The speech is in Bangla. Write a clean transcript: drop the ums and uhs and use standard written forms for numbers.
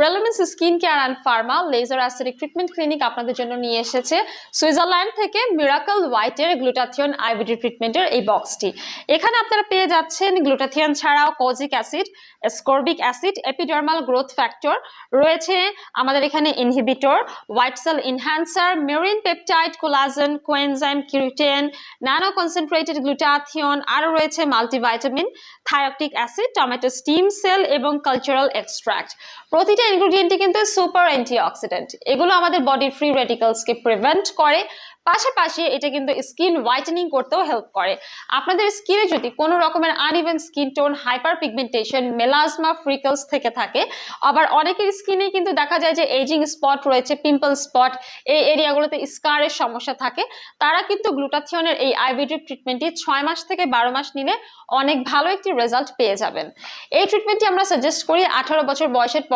রেলেমেন্স skin care and pharma laser acidic treatment clinic আপনাদের জন্য নিয়ে এসেছে সুইজারল্যান্ড থেকে মিরাকল হোয়াইটের গ্লুটাথিয়ন আইবিডি ট্রিটমেন্টের এই বক্সটি। এখানে আপনারা পেয়ে যাচ্ছেন গ্লুটাথিয়ন ছাড়াও kojic acid, ascorbic acid, epidermal growth factor, রয়েছে আমাদের এখানে inhibitor, white cell enhancer, marine peptide, collagen, coenzyme, Q ten, nano concentrated glutathione, আরও রয়েছে multivitamin, thioctic acid, tomato stem cell এবং কালচারাল এক্সট্রাক্ট। প্রতিটা ইনগ্রেডিয়েন্টই কিন্তু সুপার অ্যান্টিঅক্সিডেন্ট। এগুলো আমাদের বডির ফ্রি রেডিক্যালসকে প্রিভেন্ট করে, পাশাপাশি এটা কিন্তু স্কিন হোয়াইটেনিং করতেও হেল্প করে। আপনাদের স্কিনে যদি কোনো রকমের uneven skin tone, hyper pigmentation, melasma, ফ্রিকলস থেকে থাকে, আবার অনেকের স্কিনে কিন্তু দেখা যায় যে এজিং স্পট রয়েছে, পিম্পল স্পট, এই এরিয়াগুলোতে স্কারের সমস্যা থাকে, তারা কিন্তু গ্লুটাথিয়নের এই আইবিডি ট্রিটমেন্টটি 6 মাস থেকে 12 মাস নিলে অনেক ভালো একটি রেজাল্ট পেয়ে যাবেন। এই ট্রিটমেন্টটি আমরা সাজেস্ট করি 18 বছর বয়সের পর